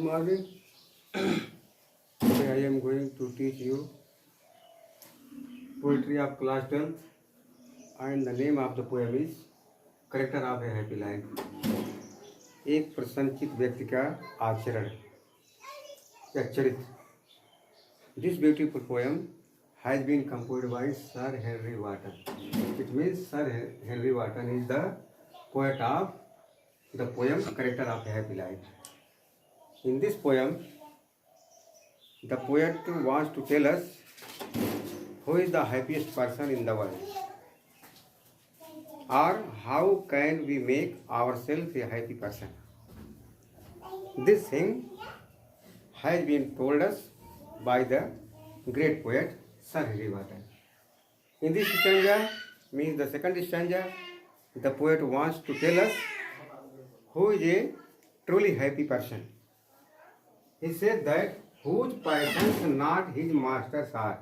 morning. Today I am going to teach you poetry of class 12th, and the name of the poem is Character of a Happy Life. एक प्रसन्नचित व्यक्ति का आचरण या चरित्र. This beautiful poem has been composed by Sir Henry Wotton. It means Sir Henry Wotton is the poet of the poem Character of a Happy Life. In this poem, the poet wants to tell us who is the happiest person in the world, or how can we make ourselves a happy person. This thing has been told us by the great poet Sir Henry Wotton. In this stanza, means the second stanza, the poet wants to tell us who is a truly happy person. He said that whose passions not his masters are,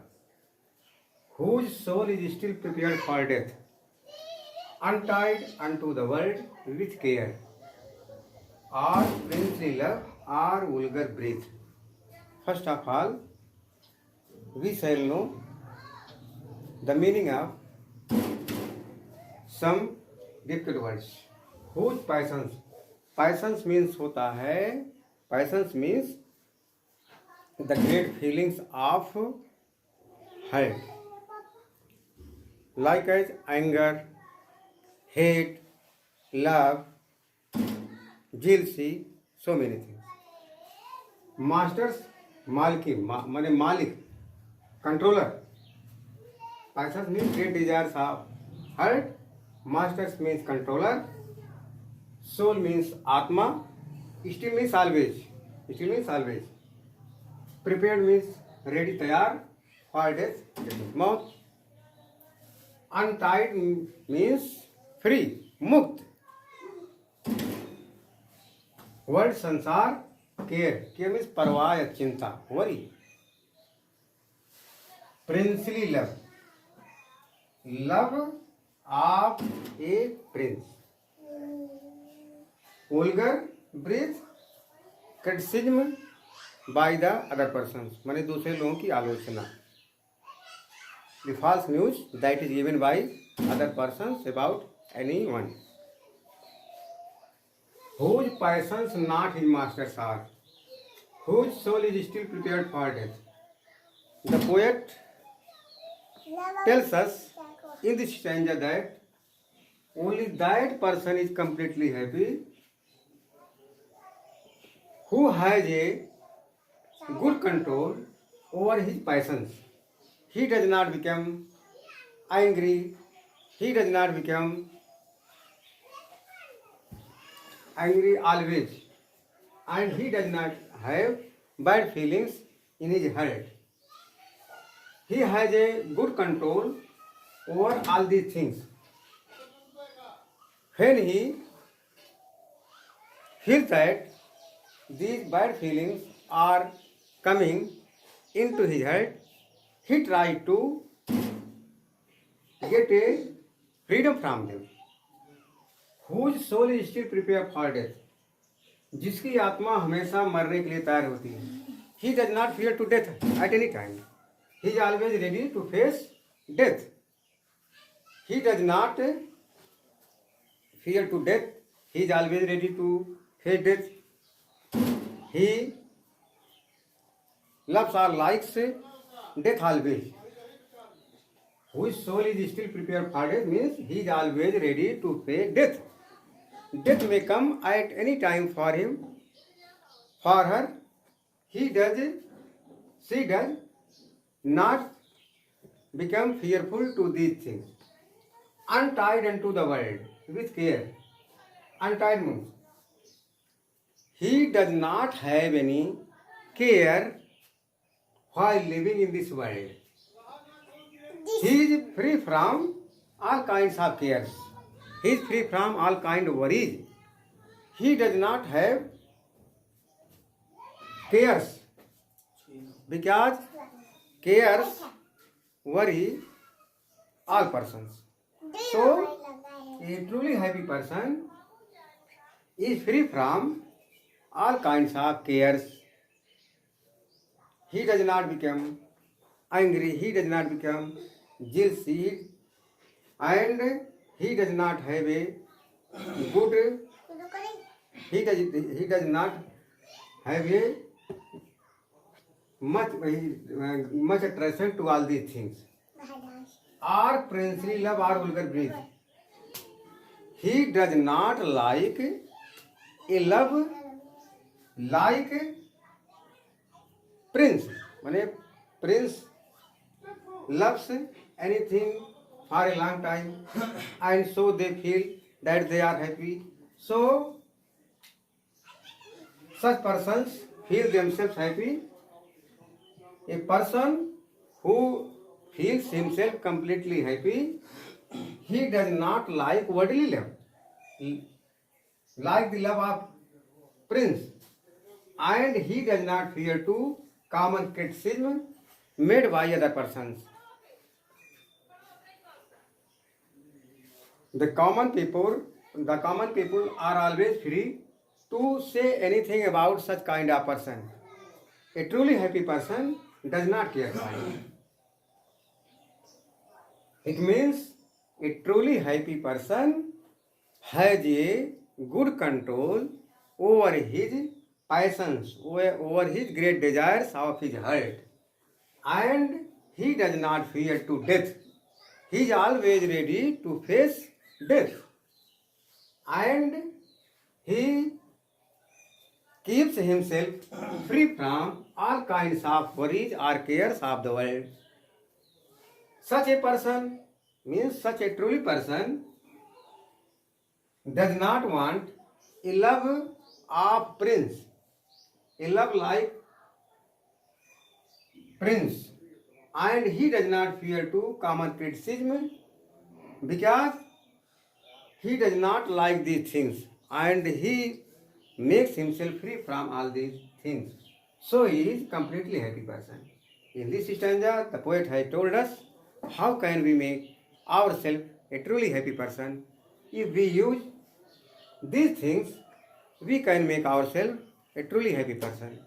whose soul is still prepared for death, untied unto the world with care, or princely love, or vulgar breath. First of all, we shall know the meaning of some difficult words. Whose passions? Passions means होता है. Passions means the great feelings of heart, like as anger, hate, love, jealousy, so many things. Masters, maliki, माने मालिक, controller. Passions means great desires of heart. Masters means controller. Soul means atma. Still means always. Still means always. Prepared means ready, तैयार for death, मौत. Untied means free, मुक्त. World संसार, care means परवाह या चिंता, worry. Princely love, love of a prince. Vulgar breath, criticism by the other persons, माने दूसरे लोगों की आलोचना. The false news that is given by other persons about anyone. Whose passions not his masters are, whose soul is still prepared for death. The poet tells us in this stanza that only that person is completely happy who has a good control over his passions. He does not become angry. He does not become angry always. And he does not have bad feelings in his heart. He has a good control over all these things. When he feels that these bad feelings are coming into his head, he tries to get a freedom from them. Whose soul is still prepared for death, जिसकी आत्मा हमेशा मरने के लिए तैयार होती है. He does not fear to death at any time. He is always ready to face death. He does not fear to death. He is always ready to face death. He loves or likes death always. Whose soul is still prepared for death means he is always ready to face death. Death may come at any time for him, for her. She does not become fearful to these things. Untied unto the world with care. Untied means he does not have any care while living in this world. He is free from all kinds of cares. He is free from all kinds of worries. He does not have cares, because cares worry all persons. So, a truly happy person is free from all kinds of cares. He does not become angry, he does not become jealousy, and he does not have a good, he does not have a much attraction to all these things. Or princely love or vulgar breed. He does not like a love like prince. माने prince loves anything for a long time and so they feel that they are happy. So such persons feel themselves happy. A person who feels himself completely happy, he does not like worldly love, like the love of prince, and he does not fear to common criticism made by other persons. The common people are always free to say anything about such kind of person. A truly happy person does not care for it. It means a truly happy person has a good control over his passions, over his great desires of his heart, and he does not fear to death. He is always ready to face death, and he keeps himself free from all kinds of worries or cares of the world. Such a person means such a truly person does not want a love of prince, a love like prince, and he does not fear to common criticism because he does not like these things and he makes himself free from all these things. So he is completely happy person. In this stanza, the poet has told us how can we make ourselves a truly happy person. If we use these things, we can make ourselves a truly happy person.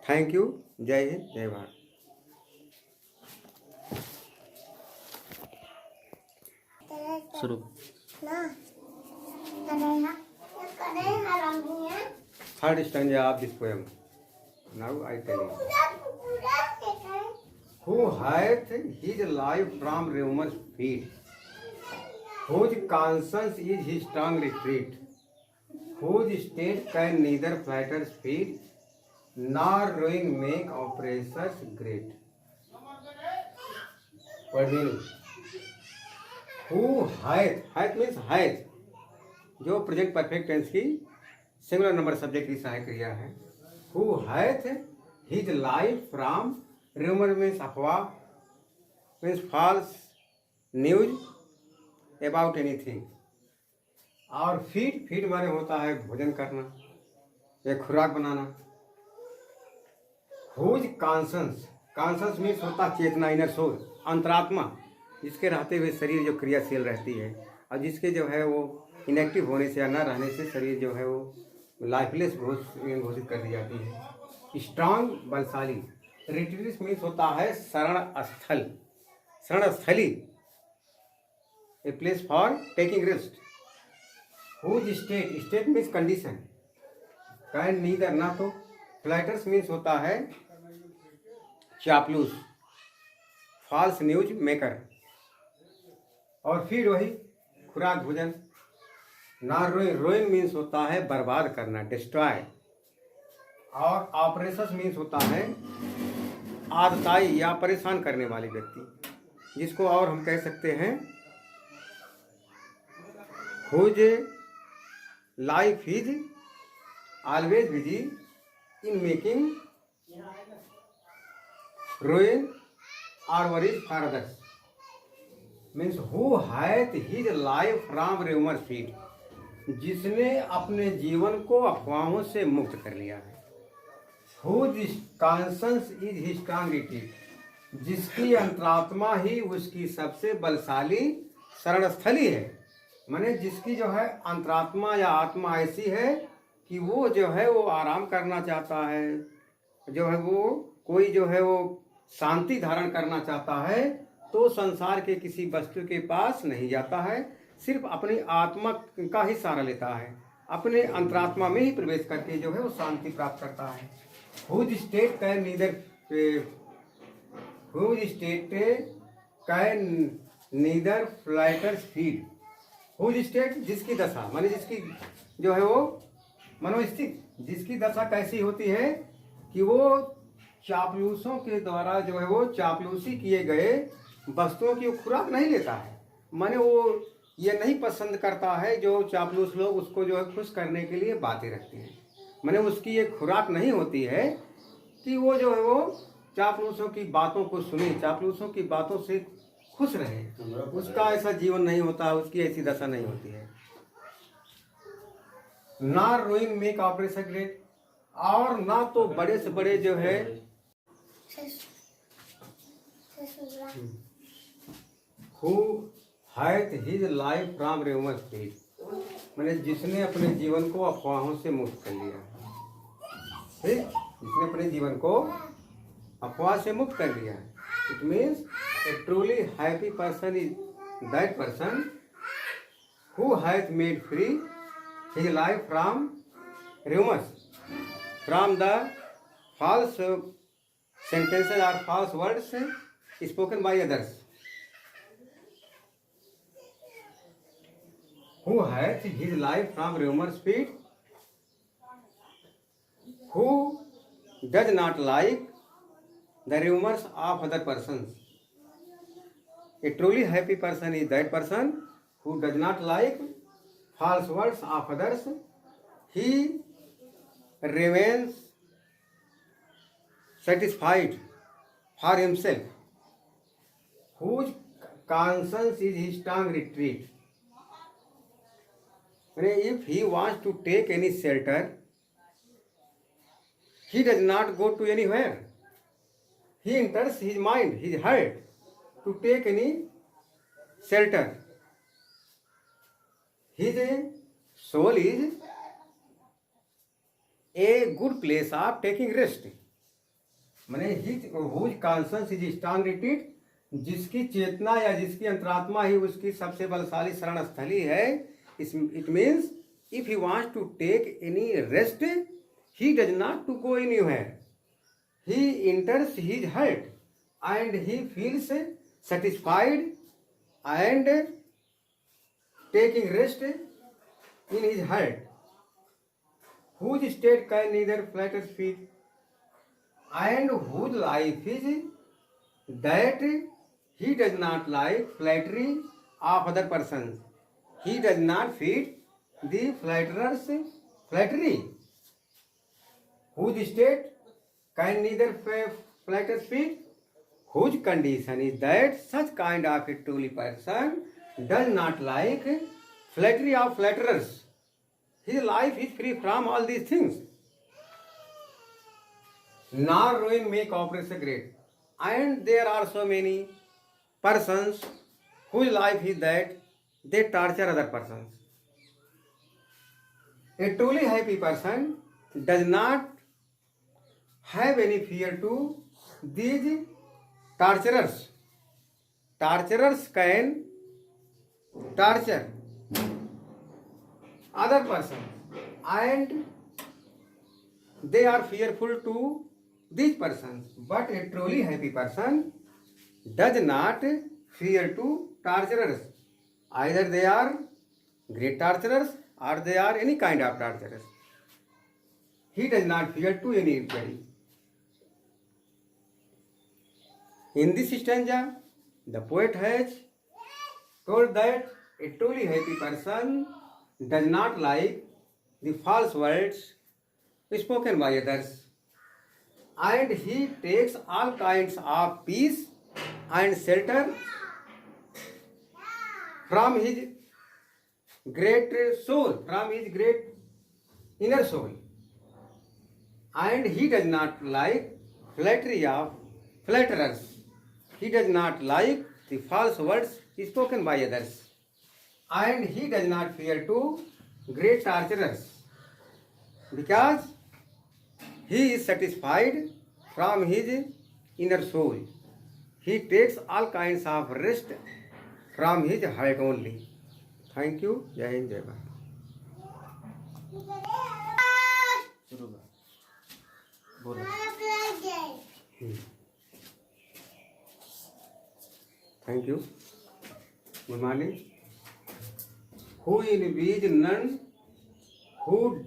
Thank you. Jai Hind, Jai Bharat. शुरू। Third stanza of this poem. Now I tell you. Who hath his life from rumor's feet, whose conscience is his strong retreat, whose state can neither flatter's feet nor ruin make oppressors great. What meaning? Who hath means hath, जो present perfect tense की singular number subject की सहायक क्रिया है. Who hath his life from rumor means अफवाह, means false news about anything. और feed माने होता है भोजन करना या खुराक बनाना. Whose conscience मीन्स होता चेतना, इनर सोल, अंतरात्मा, जिसके रहते हुए शरीर जो क्रियाशील रहती है और जिसके जो है वो इनएक्टिव होने से या न रहने से शरीर जो है वो लाइफलेस घोषित कर दी जाती है. स्ट्रांग, बलशाली. रिट्रीट मीन्स होता है शरणस्थली, a place for taking rest. Whose state means condition. Can neither, ना तो. फ्लैटर्स मीन्स होता है चापलूस, फॉल्स न्यूज मेकर. और फिर वही खुराक भोजन. ना रोइन मीन्स होता है बर्बाद करना, डिस्ट्रॉय. और ऑपरेशंस मीन्स होता है आदताई या परेशान करने वाले व्यक्ति, जिसको और हम कह सकते हैं whose life is always busy in making ruin or worries for others. Means who hath his life from rumor's feet, जिसने अपने जीवन को अफवाहों से मुक्त कर लिया है. Whose conscience is his strong retreat, जिसकी अंतरात्मा ही उसकी सबसे बलशाली शरणस्थली है. माने जिसकी जो है अंतरात्मा या आत्मा ऐसी है कि वो जो है वो आराम करना चाहता है, जो है वो कोई जो है वो शांति धारण करना चाहता है, तो संसार के किसी वस्तु के पास नहीं जाता है, सिर्फ अपनी आत्मा का ही सहारा लेता है, अपने अंतरात्मा में ही प्रवेश करके जो है वो शांति प्राप्त करता है। Whose state can neither flatterers feed. Whose state जिसकी दशा, माने जिसकी जो है वो मनोस्थिति, जिसकी दशा कैसी होती है कि वो चापलूसों के द्वारा जो है वो चापलूसी किए गए वस्तुओं की खुराक नहीं लेता है। माने वो ये नहीं पसंद करता है जो चापलूस लोग उसको जो है खुश करने के लिए बातें रखते हैं। माने उसकी ये खुराक नहीं होती है कि वो जो है वो चापलूसों की बातों को सुने, चापलूसों की बातों से खुश रहे। उसका ऐसा जीवन नहीं होता, उसकी ऐसी दशा नहीं होती है। ना रोइंग मेक ऑपरेशन ग्रेट, और ना तो बड़े से बड़े जो है who hath his life from rumours speed, मैंने जिसने अपने जीवन को अफवाहों से मुक्त कर लिया, ठीक, जिसने अपने जीवन को अफवाह से मुक्त कर लिया। It means A truly happy person is that person who hath made free his life from rumours, from the false sentences or false words spoken by others, who hath his life from rumor speed, who does not like the rumors of other persons. A truly happy person is that person who does not like false words of others. He remains satisfied for himself, whose conscience is his strong retreat. If he wants to take any shelter, he does not go to anywhere. He enters his mind, his heart, to take any shelter. His soul is a good place of taking rest. माने whose conscience is strong retreat, जिसकी चेतना या जिसकी अंतरात्मा ही उसकी सबसे बलशाली शरण स्थली है। It means if he wants to take any rest, he does not to go anywhere, he enters his heart and he feels satisfied and taking rest in his heart, whose state can neither flatter feet, and whose life is that he does not like flattery of other persons. He does not feed the flatterers flattery, whose state can neither flatter feet, whose condition is that such kind of a truly person does not like flattery of flatterers. His life is free from all these things. Nor ruin make oppression great. And there are so many persons whose life is that they torture other persons. A truly happy person does not have any fear to these torturers. Torturers can torture other persons and they are fearful to these persons. But a truly happy person does not fear to torturers. Either they are great torturers or they are any kind of torturers. He does not fear to anybody. In this stanza, the poet has told that a truly happy person does not like the false words spoken by others, and he takes all kinds of peace and shelter from his great soul, from his great inner soul, and he does not like flattery of flatterers. He does not like the false words spoken by others. and he does not fear to great torturers, because he is satisfied from his inner soul. He takes all kinds of rest from his heart only. Thank you. जय हिंद जय भारत. शुरू कर. बोलो. Thank you. Good morning. Who envies none, who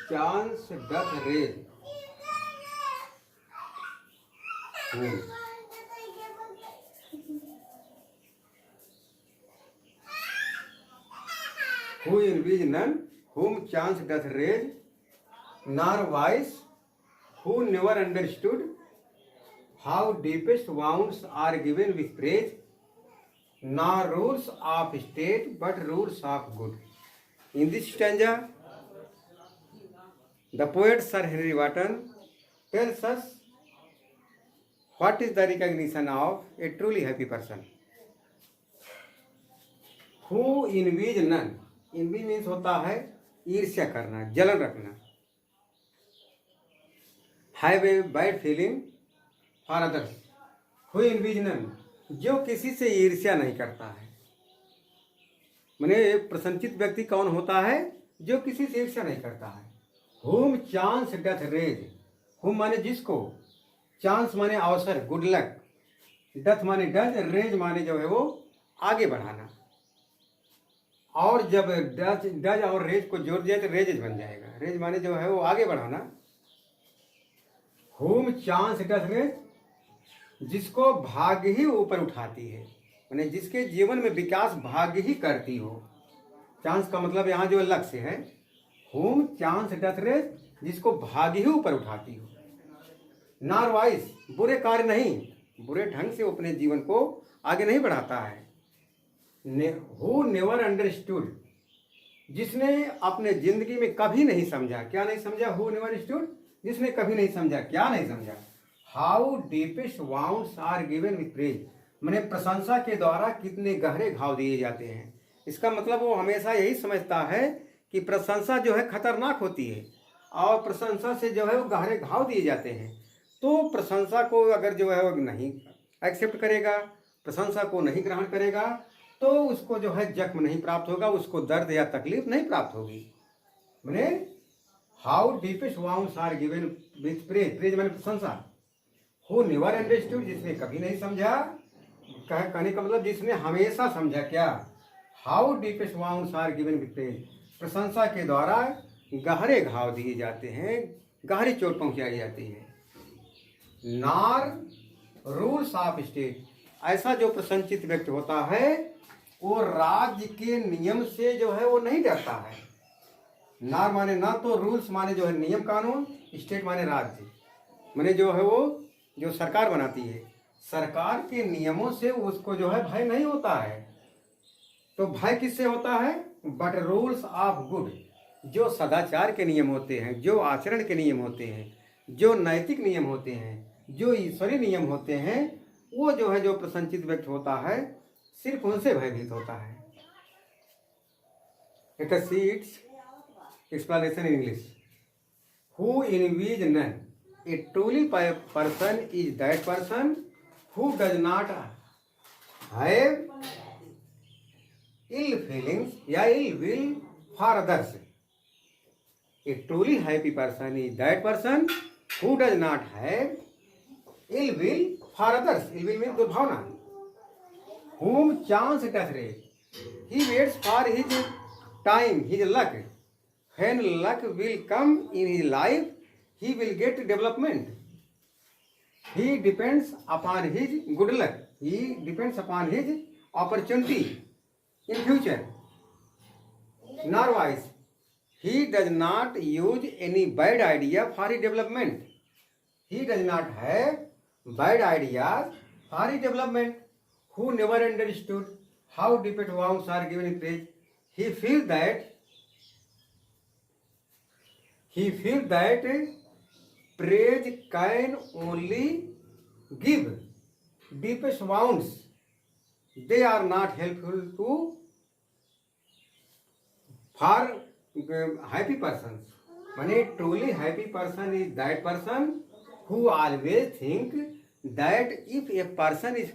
chance doth raise. Who envies none, whom chance doth raise, nor wise, who never understood how deepest wounds are given with praise, nor rules of state but rules of good. In this stanza, the poet Sir Henry Wotton tells us what is the recognition of a truly happy person. Who envies none. Envy means होता है ईर्ष्या करना, जलन रखना. Have a bad feeling for others. Who envies none. जो किसी से ईर्ष्या नहीं करता है. माने प्रसन्नचित व्यक्ति कौन होता है? जो किसी से ईर्ष्या नहीं करता है. Whom chance doth raise. Whom माने जिसको, चांस माने अवसर, गुड लक, डथ माने डज, रेज माने जो है वो आगे बढ़ाना. और जब डज और रेज को जोड़ दिया तो रेज बन जाएगा. रेज माने जो है वो आगे बढ़ाना. Whom chance doth raise. जिसको भाग्य ही ऊपर उठाती है, माने जिसके जीवन में विकास भाग्य ही करती हो. चांस का मतलब यहाँ जो लक्ष्य है. Whom chance doth raise. जिसको भाग्य ही ऊपर उठाती हो. Nor vice. बुरे कार्य नहीं, बुरे ढंग से अपने जीवन को आगे नहीं बढ़ाता है. Who never understood. जिसने अपने जिंदगी में कभी नहीं समझा. क्या नहीं समझा? Who never understood. जिसने कभी नहीं समझा. क्या नहीं समझा? How deepest wounds are given with praise. मैंने प्रशंसा के द्वारा कितने गहरे घाव दिए जाते हैं. इसका मतलब वो हमेशा यही समझता है कि प्रशंसा जो है खतरनाक होती है और प्रशंसा से जो है वो गहरे घाव दिए जाते हैं. तो प्रशंसा को अगर जो है वो नहीं एक्सेप्ट करेगा, प्रशंसा को नहीं ग्रहण करेगा, तो उसको जो है जख्म नहीं प्राप्त होगा, उसको दर्द या तकलीफ नहीं प्राप्त होगी. मैंने how deepest wounds are given with praise. Praise मैंने प्रशंसा. Who never understood. जिसने कभी नहीं समझा. कहने का मतलब जिसने हमेशा समझा. क्या? How deepest wounds are given with praise. प्रशंसा के द्वारा गहरे घाव दिए जाते हैं, गहरी चोट पहुंचाई जाती है. नार रूल्स ऑफ स्टेट. ऐसा जो प्रसन्नचित व्यक्ति होता है वो राज्य के नियम से जो है वो नहीं डरता है. नार माने ना तो रूल्स माने जो है नियम कानून, स्टेट माने राज्य, माने जो है वो जो सरकार बनाती है. सरकार के नियमों से उसको जो है भय नहीं होता है. तो भय किससे होता है? But rules of good. जो सदाचार के नियम होते हैं, जो आचरण के नियम होते हैं, जो नैतिक नियम होते हैं, जो ईश्वरीय नियम होते हैं, वो जो है जो प्रसन्नचित व्यक्ति होता है सिर्फ उनसे भयभीत होता है. Let us see its explanation in English. Who envies none. A truly person is that person who does not have ill feelings या ill will for others. A truly happy person is that person who does not have ill will for others. Ill will means दुर्भावना. Whom chance doth raise. He waits for his time, his luck. When luck will come in his life, he will get development. He depends upon his good luck. He depends upon his opportunity in future. Nor wise. He does not use any bad idea for his development. He does not have bad ideas for his development. Who never understood how deepest wounds are given in praise. He feels that praise can only give deepest wounds they are not helpful to for happy persons. माने truly happy person is that person who always think that if a person is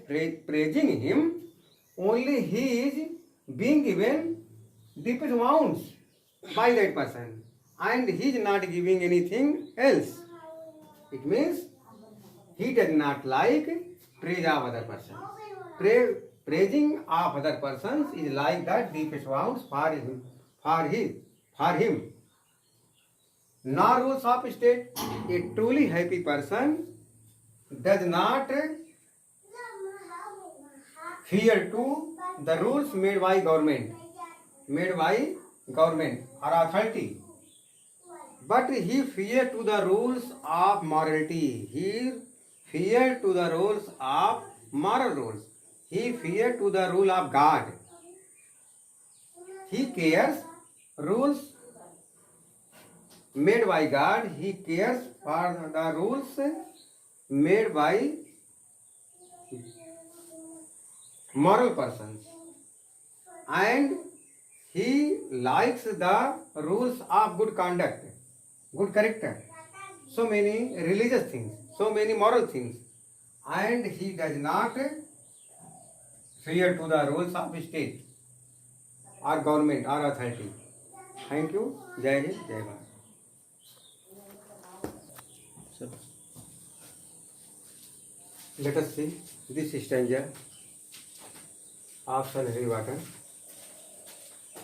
praising him, only he is being given deepest wounds by that person, and he is not giving anything else. It means he does not like praise of other person. Praising of other persons is like that deepest wounds for him. Nor rules of state. A truly happy person does not fear to the rules made by government or authority, but he fear to the rules of morality. He fear to the rules of moral rules. He fear to the rule of God. He cares rules made by God. He cares for the rules made by moral persons, and he likes the rules of good conduct, good character, so many religious things, so many moral things, and he does not fear to the rules of state or government or authority. Thank you. Jai Hind, Jai Bharat. Let us see this stanza of Sir Henry Wotton.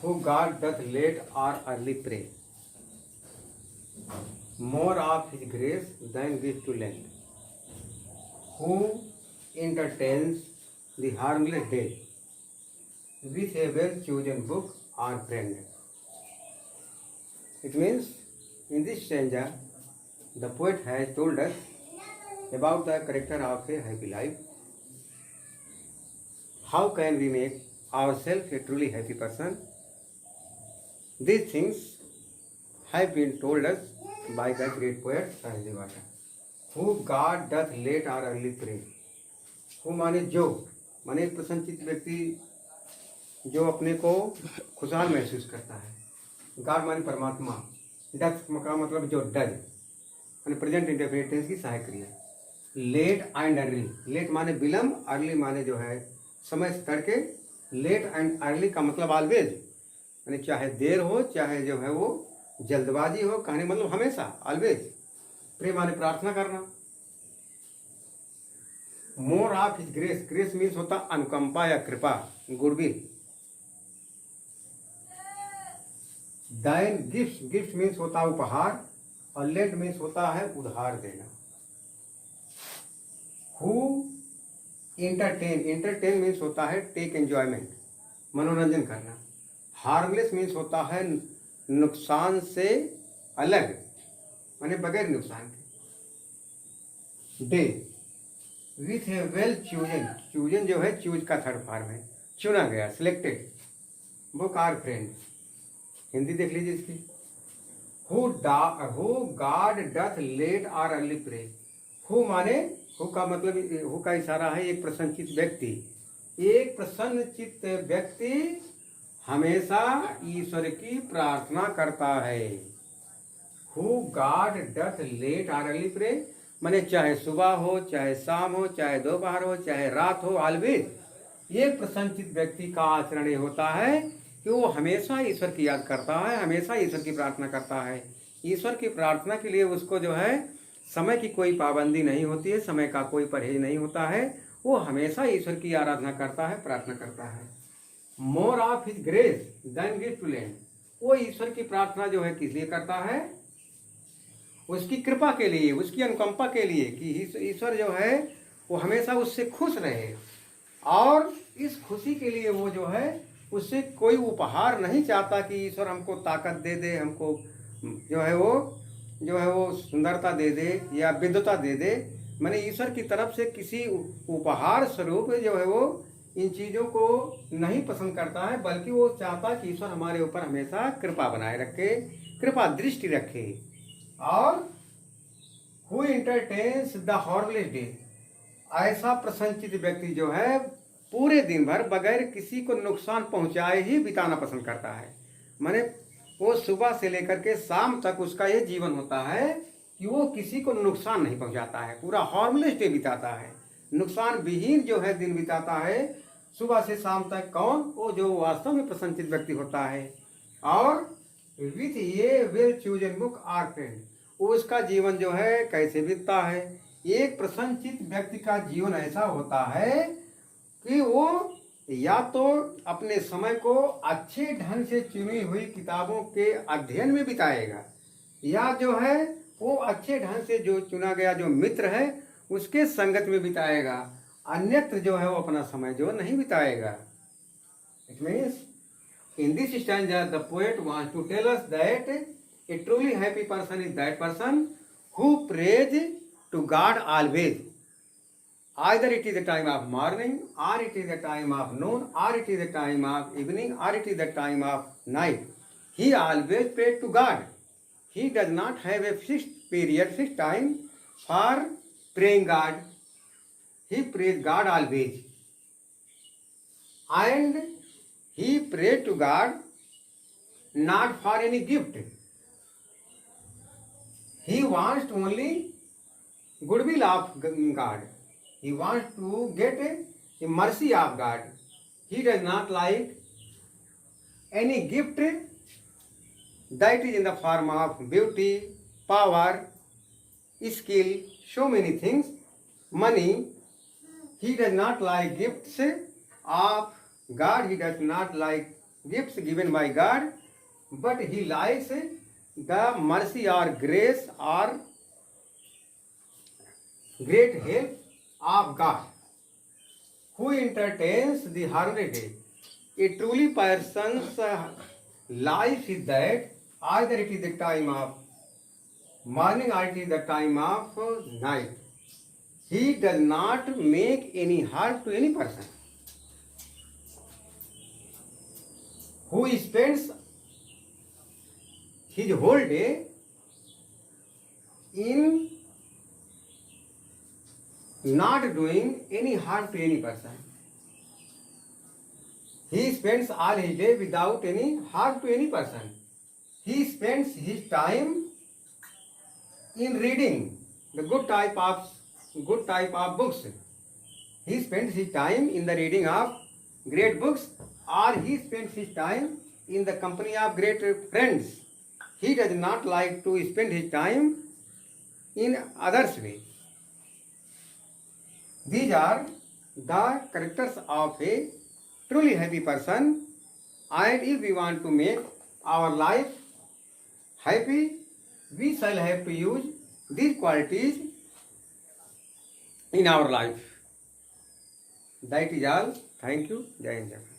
Who God doth late or early pray, more of his grace than gives to lend. Who entertains the harmless day with a well-chosen book or friend. It means in this stanza the poet has told us about the character of a happy life. How can we make ourselves a truly happy person? These things have been told us by the great poet Sir Henry Wotton. Who God doth late or early pray. Who माने जो, माने एक प्रसन्नचित्त व्यक्ति जो अपने को खुशहाल महसूस करता है. गॉड माने परमात्मा. डथ का मतलब जो डज, माने प्रेजेंट इंडेफिनिट टेंस की सहायक क्रिया. Late and early. लेट माने विलम्ब, अर्ली माने जो है समय से तड़के. लेट एंड अर्ली का मतलब ऑलवेज, यानी चाहे देर हो चाहे जो है वो जल्दबाजी हो, कहने मतलब हमेशा, ऑलवेज. प्रे माने प्रार्थना करना. मोर of his grace. Grace means होता अनुकंपा या कृपा, गुडविल. दाइन गिफ्ट. गिफ्ट मीन्स होता उपहार, और लेंट मीन्स होता है उधार देना. Who entertain. इंटरटेन मीन्स होता है टेक एंजॉयमेंट, मनोरंजन करना. हार्मलेस मीन्स होता है नुकसान से अलग, माने बगैर नुकसान के. Day with a well chosen. Chosen जो है चूज का थर्ड फॉर्म है, चुना गया, selected. Book or friend. Hindi देख लीजिए इसकी. हु गॉड डथ लेट और अर्ली प्रे. हु माने, हु का मतलब, हु का इशारा है एक प्रसन्नचित्त व्यक्ति. एक प्रसन्नचित्त व्यक्ति हमेशा ईश्वर की प्रार्थना करता है. हु गॉड डथ लेट और अर्ली प्रे, माने चाहे सुबह हो, चाहे शाम हो, चाहे दोपहर हो, चाहे रात हो, ऑलवेज एक प्रसन्नचित्त व्यक्ति का आचरण ये होता है कि वो हमेशा ईश्वर की याद करता है, हमेशा ईश्वर की प्रार्थना करता है. ईश्वर की प्रार्थना के लिए उसको जो है समय की कोई पाबंदी नहीं होती है, समय का कोई परहेज नहीं होता है. वो हमेशा ईश्वर की आराधना करता है, प्रार्थना करता है. More of his grace than gift to land. वो ईश्वर की प्रार्थना जो है किस लिए करता है? उसकी कृपा के लिए, उसकी अनुकंपा के लिए, कि ईश्वर जो है वो हमेशा उससे खुश रहे. और इस खुशी के लिए वो जो है उससे कोई उपहार नहीं चाहता कि ईश्वर हमको ताकत दे दे, हमको जो है वो सुंदरता दे दे या विद्वता दे दे. माने ईश्वर की तरफ से किसी उपहार स्वरूप जो है वो इन चीज़ों को नहीं पसंद करता है, बल्कि वो चाहता कि ईश्वर हमारे ऊपर हमेशा कृपा बनाए रखे, कृपा दृष्टि रखे. और हु एंटरटेन्स द हॉर्मलेस डे. ऐसा प्रसन्नचित्त व्यक्ति जो है पूरे दिन भर बगैर किसी को नुकसान पहुंचाए ही बिताना पसंद करता है। माने वो सुबह से लेकर के शाम तक उसका ये जीवन होता है कि वो किसी को नुकसान नहीं पहुंचाता है, पूरा हार्मलेस डे बिताता है, नुकसान विहीन जो है दिन बिताता है सुबह से शाम तक। कौन? वो जो वास्तव में प्रसन्नचित्त व्यक्ति होता है। और विथ ये will choose an book or friend, उसका जीवन जो है कैसे बीतता है। एक प्रसन्नचित्त व्यक्ति का जीवन ऐसा होता है कि वो या तो अपने समय को अच्छे ढंग से चुनी हुई किताबों के अध्ययन में बिताएगा, या जो है वो अच्छे ढंग से जो चुना गया जो मित्र है उसके संगत में बिताएगा, अन्यत्र जो है वो अपना समय जो नहीं बिताएगा। It means in this stanza the poet wants to tell us that a truly happy person is that person who prays to God always. Either it is the time of morning, or it is the time of noon, or it is the time of evening, or it is the time of night. He always prays to God. He does not have a fixed period, fixed time for praying God. He prays God always. And he prayed to God not for any gift. He wants only goodwill of God. He wants to get the mercy of God. He does not like any gift that is in the form of beauty, power, skill, so many things, money. He does not like gifts of God. He does not like gifts given by God, but he likes the mercy or grace or great help of God, who entertains the holiday day. A truly person's life is that either it is the time of morning or it is the time of night. He does not make any harm to any person. Who spends his whole day in not doing any harm to any person. He spends all his day without any harm to any person. He spends his time in reading the good type of books. He spends his time in the reading of great books, or he spends his time in the company of great friends. He does not like to spend his time in others' way. These are the characters of a truly happy person, and if we want to make our life happy, we shall have to use these qualities in our life. That is all. Thank you. Jai Hind.